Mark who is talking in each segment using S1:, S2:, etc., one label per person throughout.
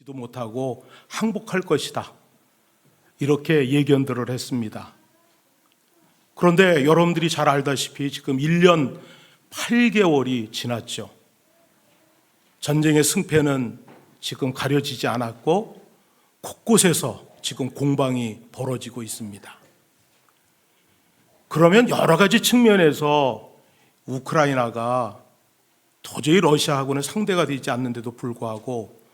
S1: 지도 못하고 항복할 것이다. 이렇게 예견들을 했습니다. 그런데 여러분들이 잘 알다시피 지금 1년 8개월이 지났죠. 전쟁의 승패는 지금 가려지지 않았고 곳곳에서 지금 공방이 벌어지고 있습니다. 그러면 여러 가지 측면에서 우크라이나가 도저히 러시아하고는 상대가 되지 않는데도 불구하고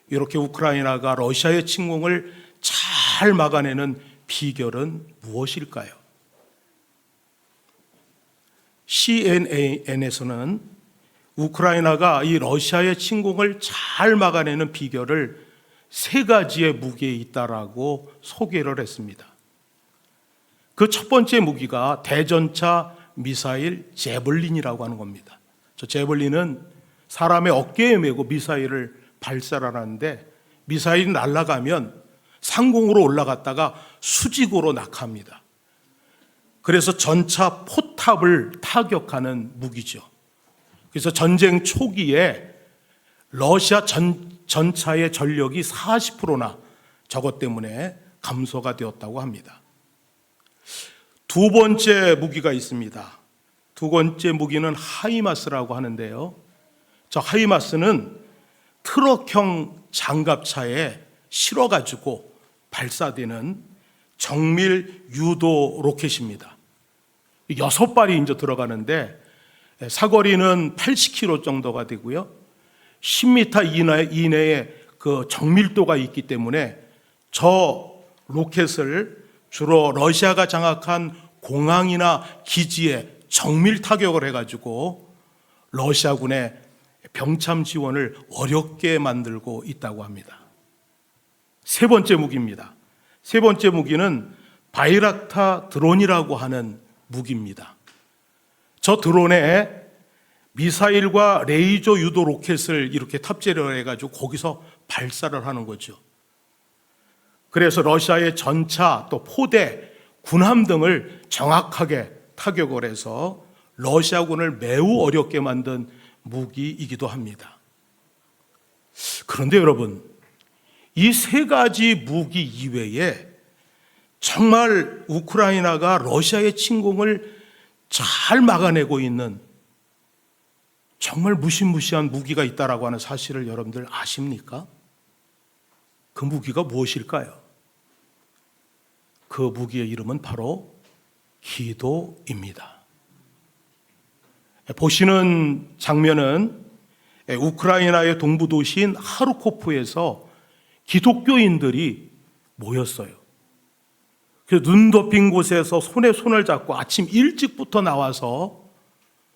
S1: 이렇게 우크라이나가 러시아의 침공을 잘 막아내는 비결은 무엇일까요? CNN에서는 우크라이나가 이 러시아의 침공을 잘 막아내는 비결을 3가지의 무기에 있다라고 소개를 했습니다. 그 첫 번째 무기가 대전차 미사일 제블린이라고 하는 겁니다. 저 제블린은 사람의 어깨에 메고 미사일을 발사를 하는데 미사일이 날아가면 상공으로 올라갔다가 수직으로 낙하합니다. 그래서 전차 포탑을 타격하는 무기죠. 그래서 전쟁 초기에 러시아 전차의 전력이 40%나 저것 때문에 감소가 되었다고 합니다. 두 번째 무기가 있습니다. 두 번째 무기는 하이마스라고 하는데요. 저 하이마스는 트럭형 장갑차에 실어가지고 발사되는 정밀 유도 로켓입니다. 6발이 이제 들어가는데 사거리는 80km 정도가 되고요. 10m 이내에 그 정밀도가 있기 때문에 저 로켓을 주로 러시아가 장악한 공항이나 기지에 정밀 타격을 해가지고 러시아군의 병참 지원을 어렵게 만들고 있다고 합니다. 세 번째 무기입니다. 세 번째 무기는 바이락타 드론이라고 하는 무기입니다. 저 드론에 미사일과 레이저 유도 로켓을 이렇게 탑재를 해가지고 거기서 발사를 하는 거죠. 그래서 러시아의 전차, 또 포대, 군함 등을 정확하게 타격을 해서 러시아군을 매우 어렵게 만든 무기이기도 합니다. 그런데 여러분, 이 3가지 무기 이외에 정말 우크라이나가 러시아의 침공을 잘 막아내고 있는 정말 무시무시한 무기가 있다라고 하는 사실을 여러분들 아십니까? 그 무기가 무엇일까요? 그 무기의 이름은 바로 기도입니다. 보시는 장면은 우크라이나의 동부 도시인 하르코프에서 기독교인들이 모였어요. 그래서 눈 덮인 곳에서 손에 손을 잡고 아침 일찍부터 나와서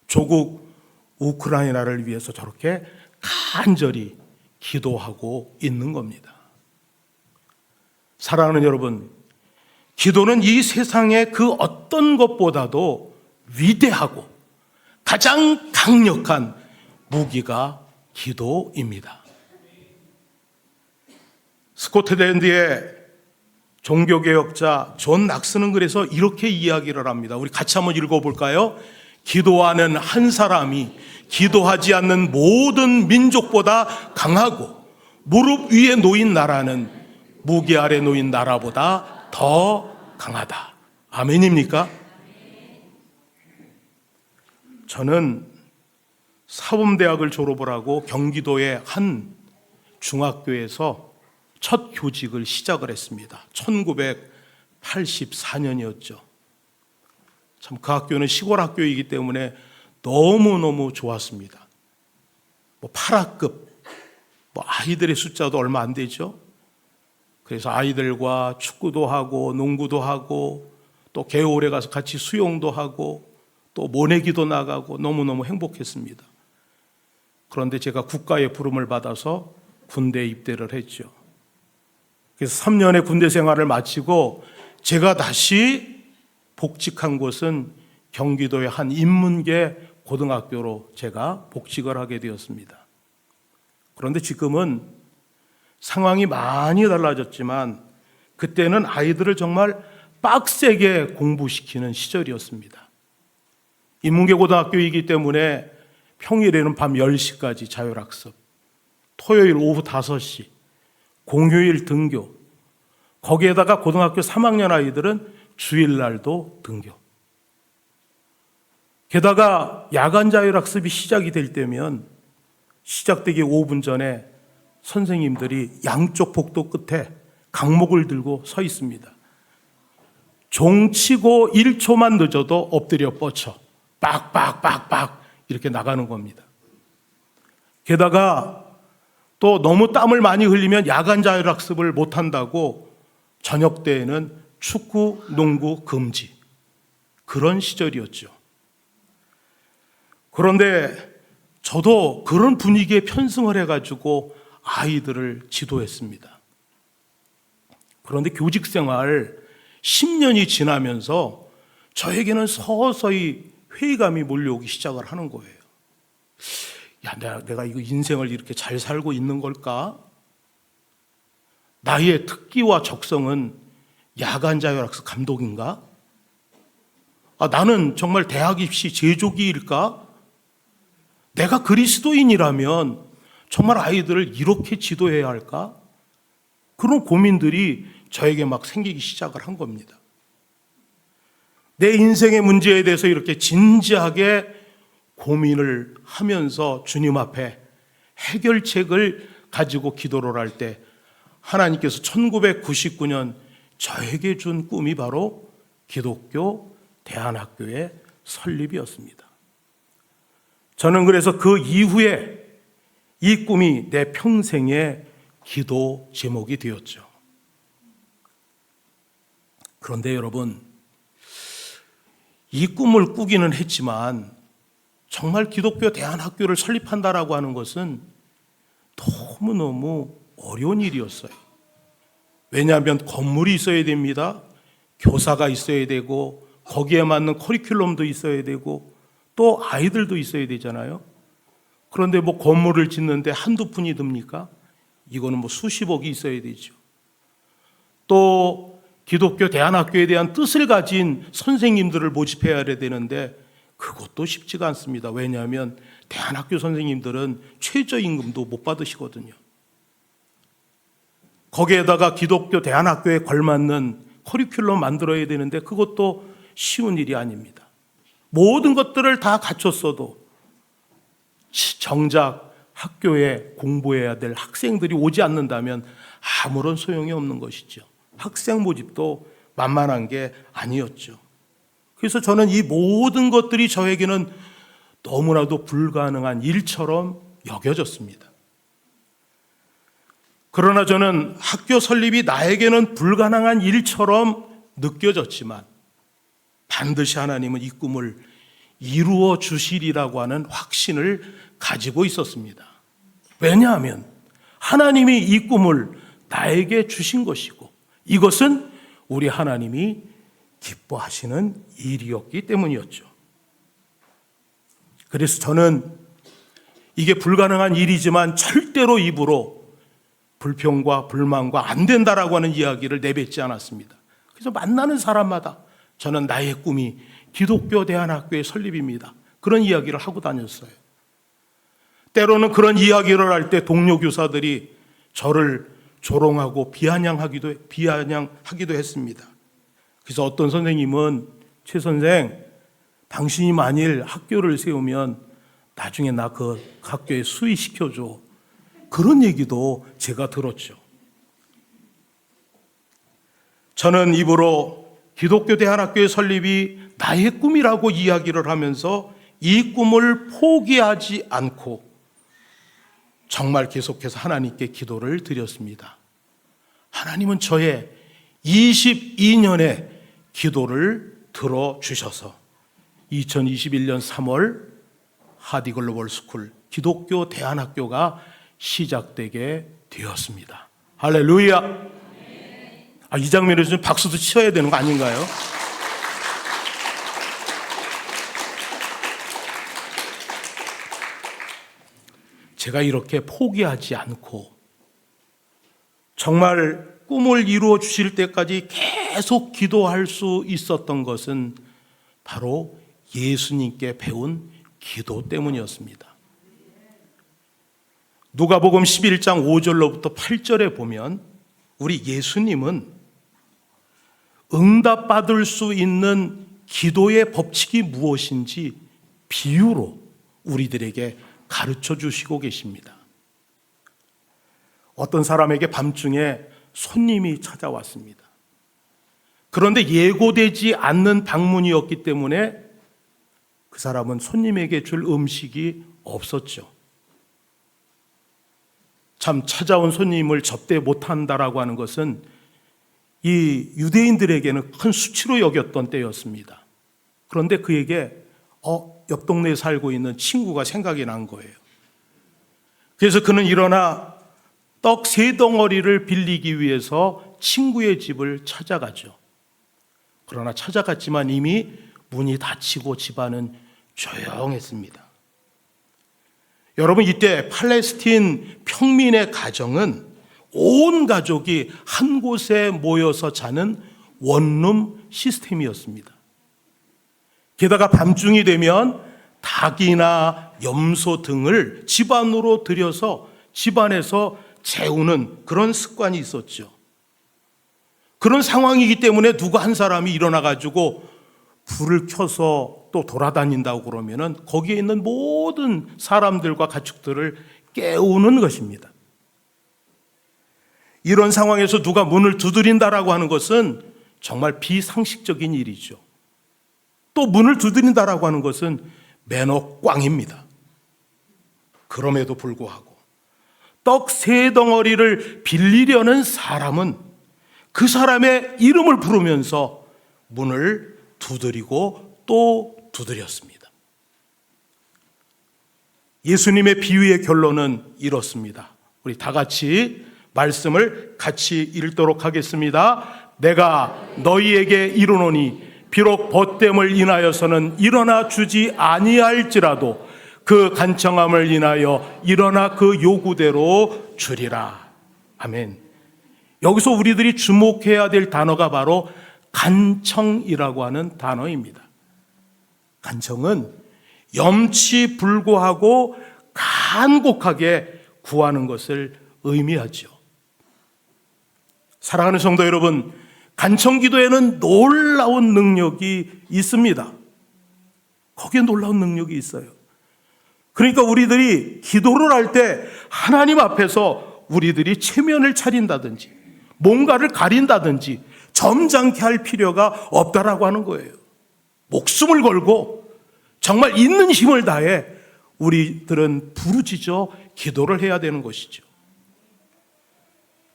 S1: 조국 우크라이나를 위해서 저렇게 간절히 기도하고 있는 겁니다. 사랑하는 여러분, 기도는 이 세상의 그 어떤 것보다도 위대하고 가장 강력한 무기가 기도입니다. 스코틀랜드의 종교개혁자 존 낙스는 그래서 이렇게 이야기를 합니다. 우리 같이 한번 읽어볼까요? 기도하는 한 사람이 기도하지 않는 모든 민족보다 강하고 무릎 위에 놓인 나라는 무기 아래 놓인 나라보다 더 강하다. 아멘입니까? 저는 사범대학을 졸업을 하고 경기도의 한 중학교에서 첫 교직을 시작을 했습니다. 1984년이었죠. 참 그 학교는 시골 학교이기 때문에 너무너무 좋았습니다. 8학급, 아이들의 숫자도 얼마 안 되죠. 그래서 아이들과 축구도 하고 농구도 하고 또 겨울에 가서 같이 수영도 하고 또 모내기도 나가고 너무너무 행복했습니다. 그런데 제가 국가의 부름을 받아서 군대에 입대를 했죠. 그래서 3년의 군대 생활을 마치고 제가 다시 복직한 곳은 경기도의 한 인문계 고등학교로 제가 복직을 하게 되었습니다. 그런데 지금은 상황이 많이 달라졌지만 그때는 아이들을 정말 빡세게 공부시키는 시절이었습니다. 인문계 고등학교이기 때문에 평일에는 밤 10시까지 자율학습, 토요일 오후 5시, 공휴일 등교, 거기에다가 고등학교 3학년 아이들은 주일날도 등교. 게다가 야간 자율학습이 시작이 될 때면 시작되기 5분 전에 선생님들이 양쪽 복도 끝에 강목을 들고 서 있습니다. 종치고 1초만 늦어도 엎드려 뻗쳐 빡빡빡빡 이렇게 나가는 겁니다. 게다가 또 너무 땀을 많이 흘리면 야간 자율학습을 못한다고 저녁 때에는 축구, 농구 금지. 그런 시절이었죠. 그런데 저도 그런 분위기에 편승을 해가지고 아이들을 지도했습니다. 그런데 교직 생활 10년이 지나면서 저에게는 서서히 회의감이 몰려오기 시작을 하는 거예요. 야, 내가 이거 인생을 이렇게 잘 살고 있는 걸까? 나의 특기와 적성은 야간 자율학습 감독인가? 나는 정말 대학 입시 제조기일까? 내가 그리스도인이라면 정말 아이들을 이렇게 지도해야 할까? 그런 고민들이 저에게 막 생기기 시작을 한 겁니다. 내 인생의 문제에 대해서 이렇게 진지하게 고민을 하면서 주님 앞에 해결책을 가지고 기도를 할 때 하나님께서 1999년 저에게 준 꿈이 바로 기독교 대안학교의 설립이었습니다. 저는 그래서 그 이후에 이 꿈이 내 평생의 기도 제목이 되었죠. 그런데 여러분, 이 꿈을 꾸기는 했지만 정말 기독교 대안학교를 설립한다라고 하는 것은 너무너무 어려운 일이었어요. 왜냐하면 건물이 있어야 됩니다. 교사가 있어야 되고 거기에 맞는 커리큘럼도 있어야 되고 또 아이들도 있어야 되잖아요. 그런데 뭐 건물을 짓는데 한두 푼이 듭니까? 이거는 뭐 수십억이 있어야 되죠. 또 기독교 대안학교에 대한 뜻을 가진 선생님들을 모집해야 되는데 그것도 쉽지가 않습니다. 왜냐하면 대안학교 선생님들은 최저임금도 못 받으시거든요. 거기에다가 기독교 대안학교에 걸맞는 커리큘럼 만들어야 되는데 그것도 쉬운 일이 아닙니다. 모든 것들을 다 갖췄어도 정작 학교에 공부해야 될 학생들이 오지 않는다면 아무런 소용이 없는 것이죠. 학생 모집도 만만한 게 아니었죠. 그래서 저는 이 모든 것들이 저에게는 너무나도 불가능한 일처럼 여겨졌습니다. 그러나 저는 학교 설립이 나에게는 불가능한 일처럼 느껴졌지만 반드시 하나님은 이 꿈을 이루어 주시리라고 하는 확신을 가지고 있었습니다. 왜냐하면 하나님이 이 꿈을 나에게 주신 것이고 이것은 우리 하나님이 기뻐하시는 일이었기 때문이었죠. 그래서 저는 이게 불가능한 일이지만 절대로 입으로 불평과 불만과 안 된다라고 하는 이야기를 내뱉지 않았습니다. 그래서 만나는 사람마다 저는 나의 꿈이 기독교 대안학교의 설립입니다. 그런 이야기를 하고 다녔어요. 때로는 그런 이야기를 할 때 동료 교사들이 저를 조롱하고 비아냥하기도 했습니다. 그래서 어떤 선생님은 최 선생, 당신이 만일 학교를 세우면 나중에 나 그 학교에 수의시켜줘. 그런 얘기도 제가 들었죠. 저는 입으로 기독교 대안학교의 설립이 나의 꿈이라고 이야기를 하면서 이 꿈을 포기하지 않고 정말 계속해서 하나님께 기도를 드렸습니다. 하나님은 저의 22년의 기도를 들어주셔서 2021년 3월 하디글로벌 스쿨 기독교 대안학교가 시작되게 되었습니다. 할렐루야. 이 장면에서 좀 박수도 치어야 되는 거 아닌가요? 제가 이렇게 포기하지 않고 정말 꿈을 이루어 주실 때까지 계속 기도할 수 있었던 것은 바로 예수님께 배운 기도 때문이었습니다. 누가복음 11장 5절로부터 8절에 보면 우리 예수님은 응답받을 수 있는 기도의 법칙이 무엇인지 비유로 우리들에게 가르쳐 주시고 계십니다. 어떤 사람에게 밤중에 손님이 찾아왔습니다. 그런데 예고되지 않는 방문이었기 때문에 그 사람은 손님에게 줄 음식이 없었죠. 참 찾아온 손님을 접대 못한다라고 하는 것은 이 유대인들에게는 큰 수치로 여겼던 때였습니다. 그런데 그에게 옆 동네에 살고 있는 친구가 생각이 난 거예요. 그래서 그는 일어나 떡 3덩어리를 빌리기 위해서 친구의 집을 찾아가죠. 그러나 찾아갔지만 이미 문이 닫히고 집안은 조용했습니다. 여러분, 이때 팔레스틴 평민의 가정은 온 가족이 한 곳에 모여서 자는 원룸 시스템이었습니다. 게다가 밤중이 되면 닭이나 염소 등을 집 안으로 들여서 집안에서 재우는 그런 습관이 있었죠. 그런 상황이기 때문에 누구 한 사람이 일어나가지고 불을 켜서 또 돌아다닌다고 그러면은 거기에 있는 모든 사람들과 가축들을 깨우는 것입니다. 이런 상황에서 누가 문을 두드린다라고 하는 것은 정말 비상식적인 일이죠. 또 문을 두드린다라고 하는 것은 매너 꽝입니다. 그럼에도 불구하고 떡 3덩어리를 빌리려는 사람은 그 사람의 이름을 부르면서 문을 두드리고 또 두드렸습니다. 예수님의 비유의 결론은 이렇습니다. 우리 다 같이 말씀을 같이 읽도록 하겠습니다. 내가 너희에게 이르노니 비록 벗됨을 인하여서는 일어나 주지 아니할지라도 그 간청함을 인하여 일어나 그 요구대로 주리라. 아멘. 여기서 우리들이 주목해야 될 단어가 바로 간청이라고 하는 단어입니다. 간청은 염치불고하고 간곡하게 구하는 것을 의미하죠. 사랑하는 성도 여러분, 간청기도에는 놀라운 능력이 있습니다. 거기에 놀라운 능력이 있어요. 그러니까 우리들이 기도를 할 때 하나님 앞에서 우리들이 체면을 차린다든지 뭔가를 가린다든지 점잖게 할 필요가 없다라고 하는 거예요. 목숨을 걸고 정말 있는 힘을 다해 우리들은 부르짖어 기도를 해야 되는 것이죠.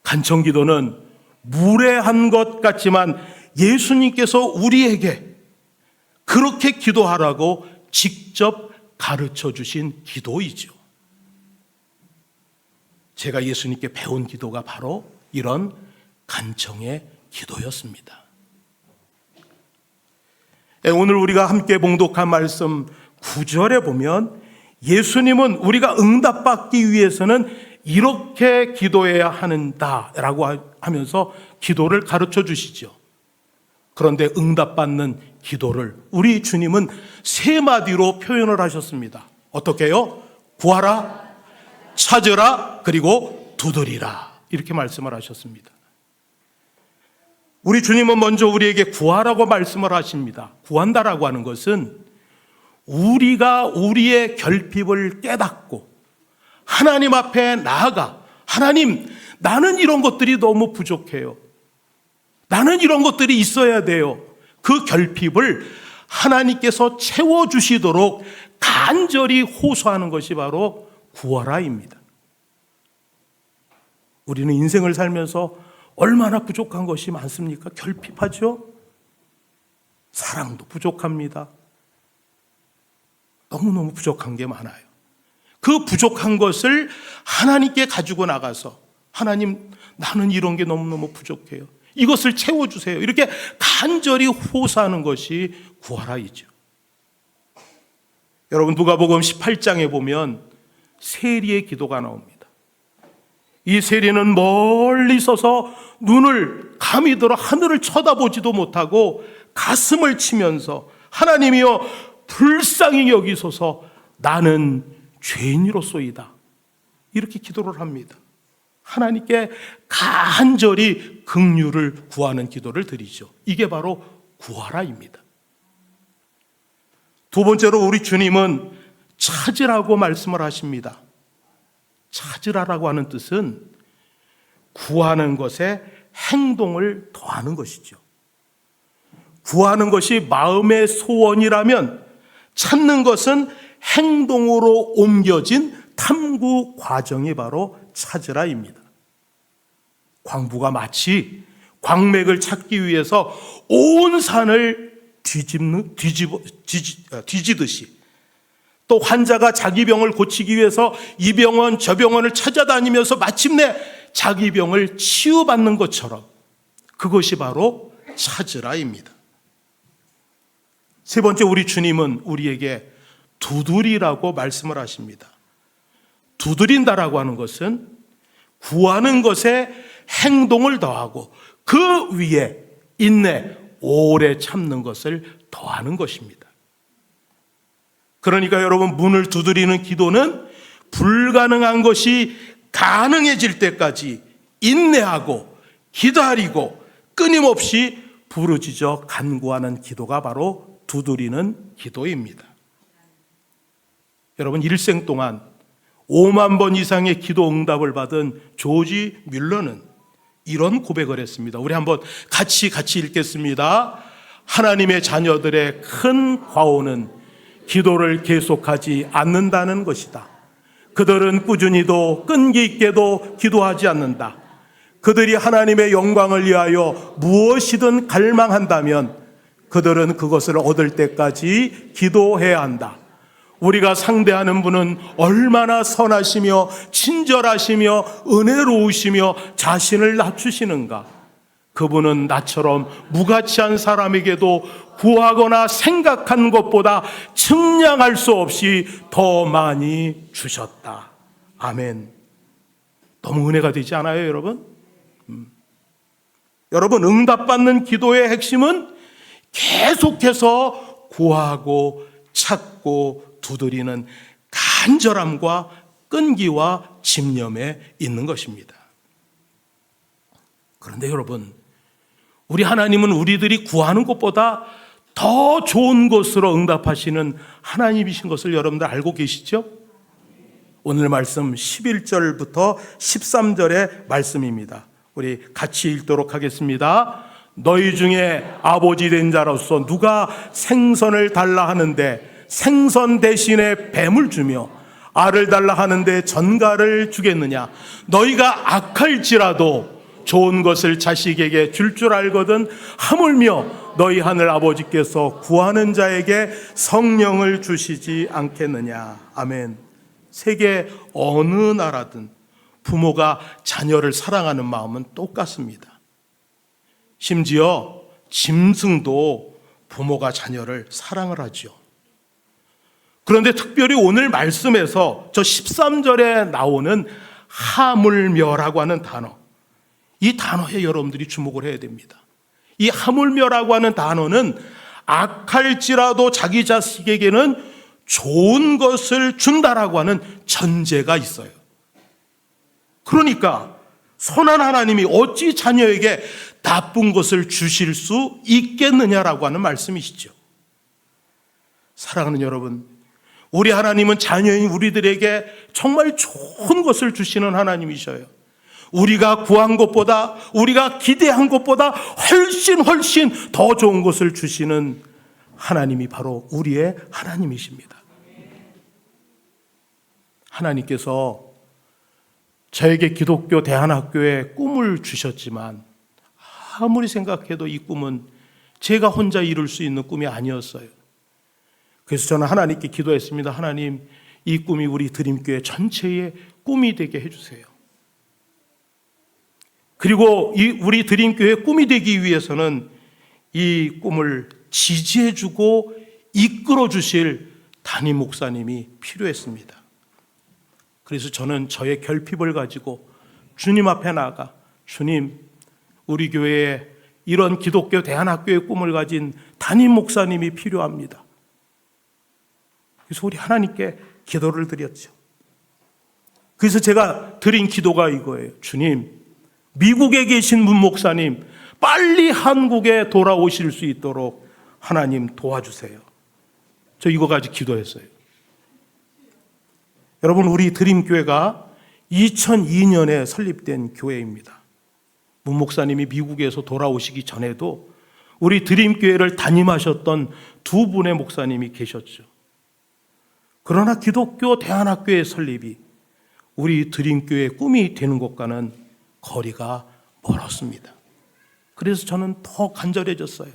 S1: 간청기도는 무례한 것 같지만 예수님께서 우리에게 그렇게 기도하라고 직접 가르쳐 주신 기도이죠. 제가 예수님께 배운 기도가 바로 이런 간청의 기도였습니다. 오늘 우리가 함께 봉독한 말씀 9절에 보면 예수님은 우리가 응답받기 위해서는 이렇게 기도해야 한다라고 하면서 기도를 가르쳐 주시죠. 그런데 응답받는 기도를 우리 주님은 3마디로 표현을 하셨습니다. 어떻게요? 구하라, 찾으라, 그리고 두드리라. 이렇게 말씀을 하셨습니다. 우리 주님은 먼저 우리에게 구하라고 말씀을 하십니다. 구한다라고 하는 것은 우리가 우리의 결핍을 깨닫고 하나님 앞에 나아가 하나님, 나는 이런 것들이 너무 부족해요. 나는 이런 것들이 있어야 돼요. 그 결핍을 하나님께서 채워주시도록 간절히 호소하는 것이 바로 구하라입니다. 우리는 인생을 살면서 얼마나 부족한 것이 많습니까? 결핍하죠? 사랑도 부족합니다. 너무너무 부족한 게 많아요. 그 부족한 것을 하나님께 가지고 나가서 하나님, 나는 이런 게 너무너무 부족해요. 이것을 채워주세요. 이렇게 간절히 호소하는 것이 구하라이죠. 여러분, 누가복음 18장에 보면 세리의 기도가 나옵니다. 이 세리는 멀리 서서 눈을 감히 들어 하늘을 쳐다보지도 못하고 가슴을 치면서 하나님이여 불쌍히 여기소서 나는 죄인이로소이다. 이렇게 기도를 합니다. 하나님께 간절히 긍휼을 구하는 기도를 드리죠. 이게 바로 구하라입니다. 두 번째로 우리 주님은 찾으라고 말씀을 하십니다. 찾으라라고 하는 뜻은 구하는 것에 행동을 더하는 것이죠. 구하는 것이 마음의 소원이라면 찾는 것은 행동으로 옮겨진 탐구 과정이 바로 찾으라입니다. 광부가 마치 광맥을 찾기 위해서 온 산을 뒤지듯이, 또 환자가 자기 병을 고치기 위해서 이 병원 저 병원을 찾아다니면서 마침내 자기 병을 치유받는 것처럼, 그것이 바로 찾으라입니다. 세 번째, 우리 주님은 우리에게 두드리라고 말씀을 하십니다. 두드린다라고 하는 것은 구하는 것에 행동을 더하고 그 위에 인내, 오래 참는 것을 더하는 것입니다. 그러니까 여러분, 문을 두드리는 기도는 불가능한 것이 가능해질 때까지 인내하고 기다리고 끊임없이 부르짖어 간구하는 기도가 바로 두드리는 기도입니다. 여러분, 일생 동안 5만 번 이상의 기도 응답을 받은 조지 뮬러는 이런 고백을 했습니다. 우리 한번 같이 읽겠습니다. 하나님의 자녀들의 큰 과오는 기도를 계속하지 않는다는 것이다. 그들은 꾸준히도 끈기 있게도 기도하지 않는다. 그들이 하나님의 영광을 위하여 무엇이든 갈망한다면 그들은 그것을 얻을 때까지 기도해야 한다. 우리가 상대하는 분은 얼마나 선하시며 친절하시며 은혜로우시며 자신을 낮추시는가. 그분은 나처럼 무가치한 사람에게도 구하거나 생각한 것보다 측량할 수 없이 더 많이 주셨다. 아멘. 너무 은혜가 되지 않아요, 여러분? 여러분, 응답받는 기도의 핵심은 계속해서 구하고 찾고 두드리는 간절함과 끈기와 집념에 있는 것입니다. 그런데 여러분, 우리 하나님은 우리들이 구하는 것보다 더 좋은 것으로 응답하시는 하나님이신 것을 여러분들 알고 계시죠? 오늘 말씀 11절부터 13절의 말씀입니다. 우리 같이 읽도록 하겠습니다. 너희 중에 아버지 된 자로서 누가 생선을 달라 하는데 생선 대신에 뱀을 주며 알을 달라 하는데 전갈을 주겠느냐? 너희가 악할지라도 좋은 것을 자식에게 줄 알거든 하물며 너희 하늘 아버지께서 구하는 자에게 성령을 주시지 않겠느냐? 아멘. 세계 어느 나라든 부모가 자녀를 사랑하는 마음은 똑같습니다. 심지어 짐승도 부모가 자녀를 사랑을 하죠. 그런데 특별히 오늘 말씀에서 저 13절에 나오는 하물며라고 하는 단어, 이 단어에 여러분들이 주목을 해야 됩니다. 이 하물며라고 하는 단어는 악할지라도 자기 자식에게는 좋은 것을 준다라고 하는 전제가 있어요. 그러니까 선한 하나님이 어찌 자녀에게 나쁜 것을 주실 수 있겠느냐라고 하는 말씀이시죠. 사랑하는 여러분, 우리 하나님은 자녀인 우리들에게 정말 좋은 것을 주시는 하나님이셔요. 우리가 구한 것보다, 우리가 기대한 것보다 훨씬 더 좋은 것을 주시는 하나님이 바로 우리의 하나님이십니다. 하나님께서 저에게 기독교 대안학교에 꿈을 주셨지만 아무리 생각해도 이 꿈은 제가 혼자 이룰 수 있는 꿈이 아니었어요. 그래서 저는 하나님께 기도했습니다. 하나님, 이 꿈이 우리 드림교회 전체의 꿈이 되게 해주세요. 그리고 우리 드림교회의 꿈이 되기 위해서는 이 꿈을 지지해주고 이끌어주실 담임 목사님이 필요했습니다. 그래서 저는 저의 결핍을 가지고 주님 앞에 나가, 주님, 우리 교회에 이런 기독교 대안학교의 꿈을 가진 담임 목사님이 필요합니다. 그래서 우리 하나님께 기도를 드렸죠. 그 그래서 제가 드린 기도가 이거예요. 주님, 미국에 계신 문 목사님 빨리 한국에 돌아오실 수 있도록 하나님 도와주세요. 저 이거 가지고 기도했어요. 여러분, 우리 드림교회가 2002년에 설립된 교회입니다. 문 목사님이 미국에서 돌아오시기 전에도 우리 드림교회를 담임하셨던 두 분의 목사님이 계셨죠. 그러나 기독교 대안학교의 설립이 우리 드림교회의 꿈이 되는 것과는 거리가 멀었습니다. 그래서 저는 더 간절해졌어요.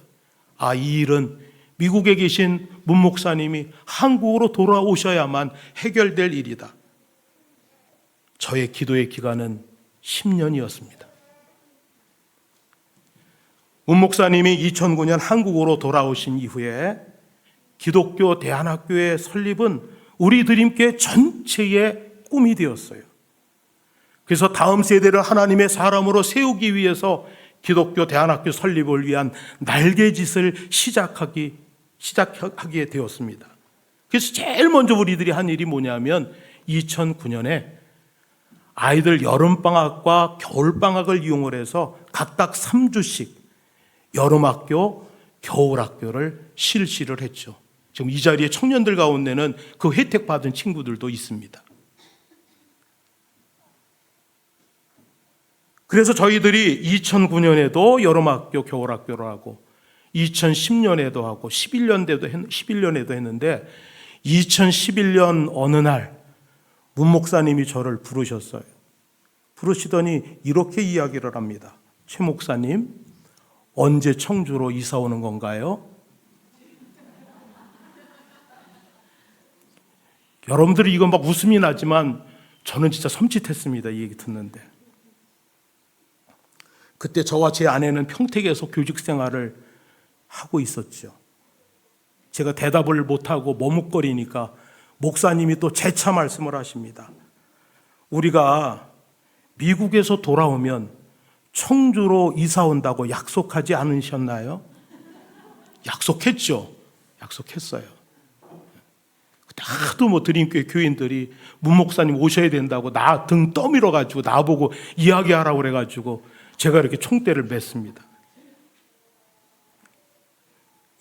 S1: 이 일은 미국에 계신 문 목사님이 한국으로 돌아오셔야만 해결될 일이다. 저의 기도의 기간은 10년이었습니다. 문 목사님이 2009년 한국으로 돌아오신 이후에 기독교 대안학교의 설립은 우리 드림교회 전체의 꿈이 되었어요. 그래서 다음 세대를 하나님의 사람으로 세우기 위해서 기독교 대안학교 설립을 위한 날개짓을 시작하게 되었습니다. 그래서 제일 먼저 우리들이 한 일이 뭐냐면 2009년에 아이들 여름방학과 겨울방학을 이용을 해서 각각 3주씩 여름학교, 겨울학교를 실시를 했죠. 지금 이 자리에 청년들 가운데는 그 혜택 받은 친구들도 있습니다. 그래서 저희들이 2009년에도 여름학교, 겨울학교를 하고 2010년에도 하고 11년에도 했는데 2011년 어느 날 문 목사님이 저를 부르셨어요. 부르시더니 이렇게 이야기를 합니다. 최 목사님, 언제 청주로 이사 오는 건가요? 여러분들이 이건 막 웃음이 나지만 저는 진짜 섬찟했습니다. 이 얘기 듣는데. 그때 저와 제 아내는 평택에서 교직 생활을 하고 있었죠. 제가 대답을 못하고 머뭇거리니까 목사님이 또 재차 말씀을 하십니다. 우리가 미국에서 돌아오면 청주로 이사 온다고 약속하지 않으셨나요? 약속했죠. 약속했어요. 그때 하도 드림교회 교인들이 문 목사님 오셔야 된다고 나 등 떠밀어 가지고 나보고 이야기하라고 그래가지고 제가 이렇게 총대를 맸습니다.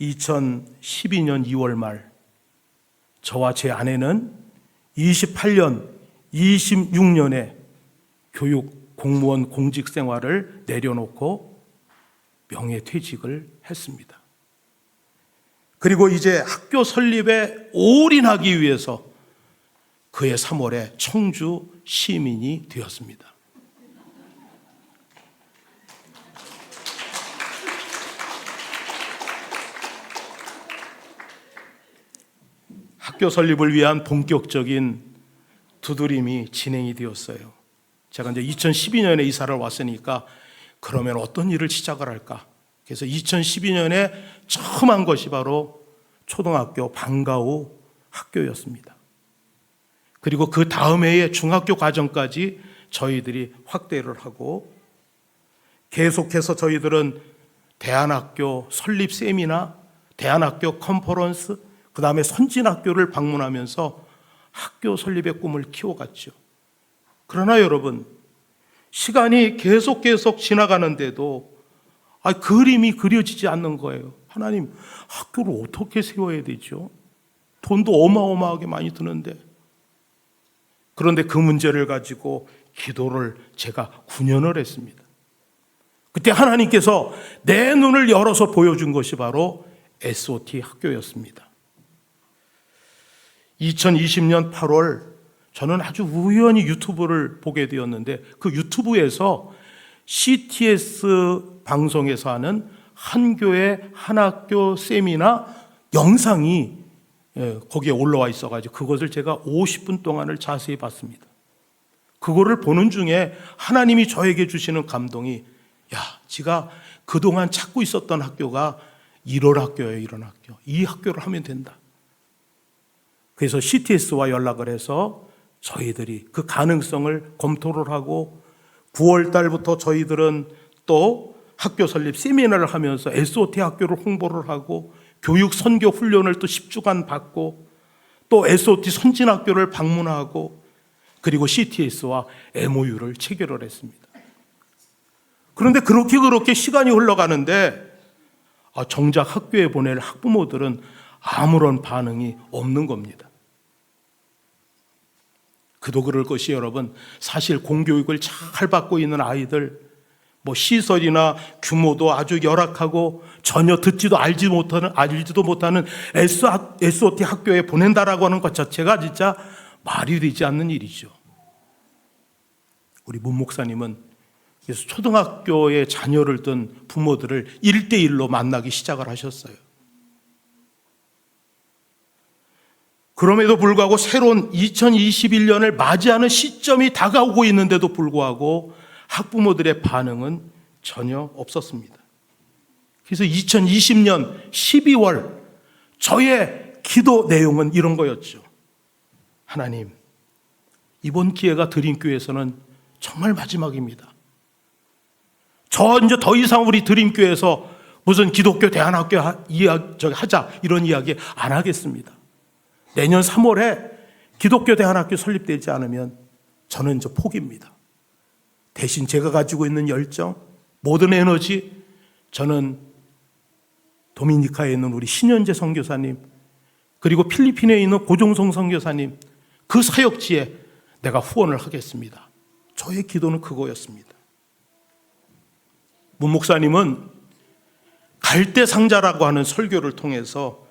S1: 2012년 2월 말 저와 제 아내는 28년, 26년에 교육 공무원 공직 생활을 내려놓고 명예퇴직을 했습니다. 그리고 이제 학교 설립에 올인하기 위해서 그해 3월에 청주 시민이 되었습니다. 학교 설립을 위한 본격적인 두드림이 진행이 되었어요. 제가 이제 2012년에 이사를 왔으니까 그러면 어떤 일을 시작을 할까? 그래서 2012년에 처음 한 것이 바로 초등학교 방과후 학교였습니다. 그리고 그 다음 해에 중학교 과정까지 저희들이 확대를 하고 계속해서 저희들은 대안학교 설립 세미나, 대안학교 컨퍼런스, 그 다음에 선진학교를 방문하면서 학교 설립의 꿈을 키워갔죠. 그러나 여러분, 시간이 계속 지나가는데도 그림이 그려지지 않는 거예요. 하나님, 학교를 어떻게 세워야 되죠? 돈도 어마어마하게 많이 드는데. 그런데 그 문제를 가지고 기도를 제가 9년을 했습니다. 그때 하나님께서 내 눈을 열어서 보여준 것이 바로 SOT 학교였습니다. 2020년 8월 저는 아주 우연히 유튜브를 보게 되었는데 그 유튜브에서 CTS 방송에서 하는 한 교회 한 학교 세미나 영상이 거기에 올라와 있어가지고 그것을 제가 50분 동안을 자세히 봤습니다. 그거를 보는 중에 하나님이 저에게 주시는 감동이 지가 그동안 찾고 있었던 학교가 이런 학교예요. 이런 학교. 이 학교를 하면 된다. 그래서 CTS와 연락을 해서 저희들이 그 가능성을 검토를 하고 9월 달부터 저희들은 또 학교 설립 세미나를 하면서 SOT 학교를 홍보를 하고 교육 선교 훈련을 또 10주간 받고 또 SOT 선진학교를 방문하고 그리고 CTS와 MOU를 체결을 했습니다. 그런데 그렇게 시간이 흘러가는데 정작 학교에 보낼 학부모들은 아무런 반응이 없는 겁니다. 그도 그럴 것이 여러분, 사실 공교육을 잘 받고 있는 아이들, 시설이나 규모도 아주 열악하고 전혀 듣지도 알지도 못하는 SOT 학교에 보낸다라고 하는 것 자체가 진짜 말이 되지 않는 일이죠. 우리 문 목사님은 그래서 초등학교에 자녀를 둔 부모들을 1대1로 만나기 시작을 하셨어요. 그럼에도 불구하고 새로운 2021년을 맞이하는 시점이 다가오고 있는데도 불구하고 학부모들의 반응은 전혀 없었습니다. 그래서 2020년 12월 저의 기도 내용은 이런 거였죠. 하나님, 이번 기회가 드림교회에서는 정말 마지막입니다. 이제 더 이상 우리 드림교회에서 무슨 기독교 대안학교 하자 이런 이야기 안 하겠습니다. 내년 3월에 기독교 대안학교 설립되지 않으면 저는 이제 포기입니다. 대신 제가 가지고 있는 열정, 모든 에너지, 저는 도미니카에 있는 우리 신현재 선교사님, 그리고 필리핀에 있는 고종성 선교사님, 그 사역지에 내가 후원을 하겠습니다. 저의 기도는 그거였습니다. 문 목사님은 갈대상자라고 하는 설교를 통해서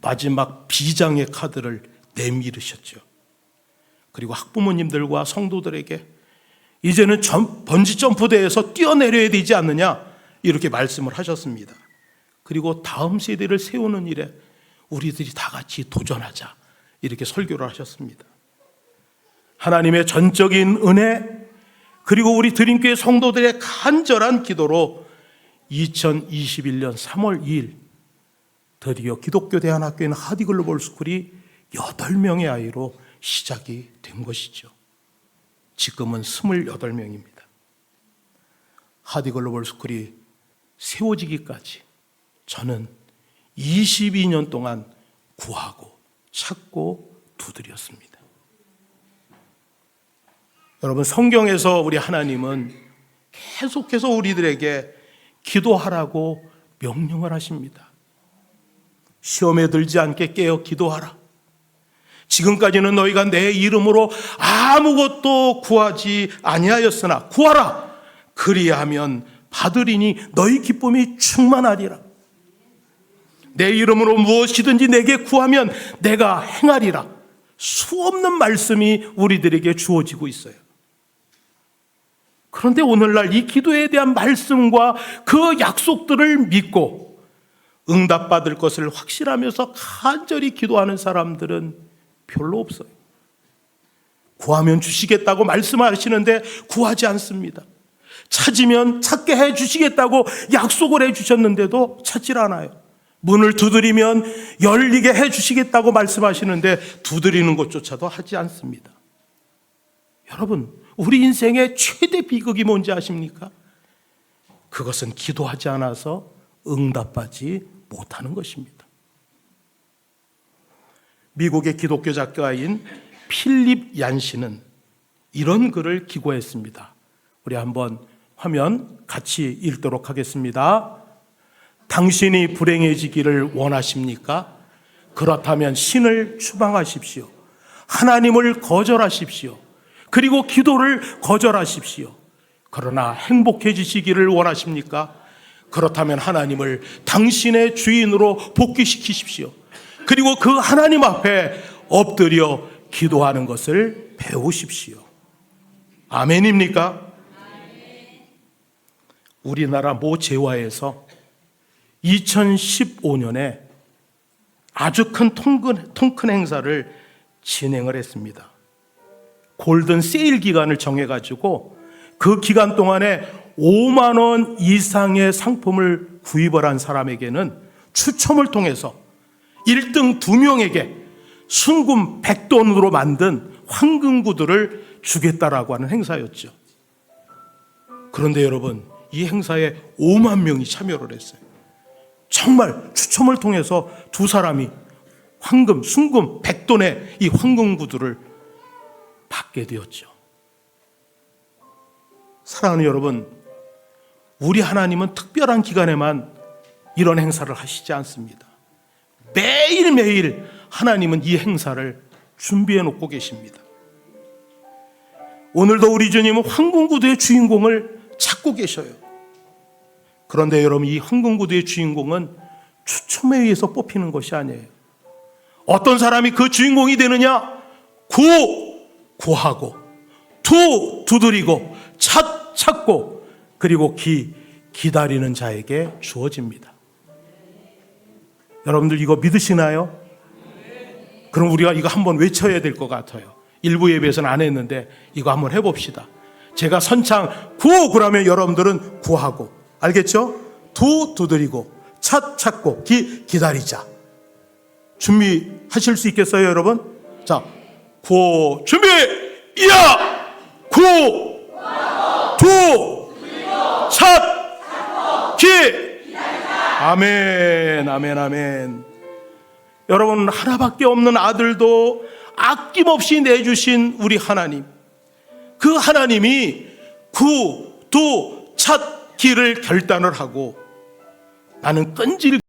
S1: 마지막 비장의 카드를 내밀으셨죠. 그리고 학부모님들과 성도들에게 이제는 번지 점프대에서 뛰어내려야 되지 않느냐 이렇게 말씀을 하셨습니다. 그리고 다음 세대를 세우는 일에 우리들이 다 같이 도전하자 이렇게 설교를 하셨습니다. 하나님의 전적인 은혜, 그리고 우리 드림교회 성도들의 간절한 기도로 2021년 3월 2일 드디어 기독교 대안학교인 하디글로벌 스쿨이 8명의 아이로 시작이 된 것이죠. 지금은 28명입니다. 하디글로벌 스쿨이 세워지기까지 저는 22년 동안 구하고 찾고 두드렸습니다. 여러분, 성경에서 우리 하나님은 계속해서 우리들에게 기도하라고 명령을 하십니다. 시험에 들지 않게 깨어 기도하라. 지금까지는 너희가 내 이름으로 아무것도 구하지 아니하였으나 구하라. 그리하면 받으리니 너희 기쁨이 충만하리라. 내 이름으로 무엇이든지 내게 구하면 내가 행하리라. 수없는 말씀이 우리들에게 주어지고 있어요. 그런데 오늘날 이 기도에 대한 말씀과 그 약속들을 믿고 응답받을 것을 확신하면서 간절히 기도하는 사람들은 별로 없어요. 구하면 주시겠다고 말씀하시는데 구하지 않습니다. 찾으면 찾게 해 주시겠다고 약속을 해 주셨는데도 찾질 않아요. 문을 두드리면 열리게 해 주시겠다고 말씀하시는데 두드리는 것조차도 하지 않습니다. 여러분, 우리 인생의 최대 비극이 뭔지 아십니까? 그것은 기도하지 않아서 응답받지 못하는 것입니다. 미국의 기독교 작가인 필립 얀시는 이런 글을 기고했습니다. 우리 한번 화면 같이 읽도록 하겠습니다. 당신이 불행해지기를 원하십니까? 그렇다면 신을 추방하십시오. 하나님을 거절하십시오. 그리고 기도를 거절하십시오. 그러나 행복해지시기를 원하십니까? 그렇다면 하나님을 당신의 주인으로 복귀시키십시오. 그리고 그 하나님 앞에 엎드려 기도하는 것을 배우십시오. 아멘입니까? 우리나라 모 재화에서 2015년에 아주 큰 통큰 행사를 진행을 했습니다. 골든 세일 기간을 정해가지고 그 기간 동안에 5만 원 이상의 상품을 구입을 한 사람에게는 추첨을 통해서 1등 2명에게 순금 100돈으로 만든 황금 구두를 주겠다라고 하는 행사였죠. 그런데 여러분, 이 행사에 5만 명이 참여를 했어요. 정말 추첨을 통해서 두 사람이 순금 100돈의 이 황금 구두를 받게 되었죠. 사랑하는 여러분, 우리 하나님은 특별한 기간에만 이런 행사를 하시지 않습니다. 매일매일 하나님은 이 행사를 준비해 놓고 계십니다. 오늘도 우리 주님은 황금구두의 주인공을 찾고 계셔요. 그런데 여러분, 이 황금구두의 주인공은 추첨에 의해서 뽑히는 것이 아니에요. 어떤 사람이 그 주인공이 되느냐? 구하고, 두드리고, 찾고, 그리고 기다리는 자에게 주어집니다. 여러분들 이거 믿으시나요? 그럼 우리가 이거 한번 외쳐야 될 것 같아요. 일부 예배에서는 안 했는데 이거 한번 해봅시다. 제가 선창 그러면 여러분들은 구하고, 알겠죠? 두드리고, 찾고, 기다리자. 준비하실 수 있겠어요, 여러분? 자, 준비! 야! 아멘. 여러분, 하나밖에 없는 아들도 아낌없이 내주신 우리 하나님, 그 하나님이 찾기를 결단을 하고 나는 끈질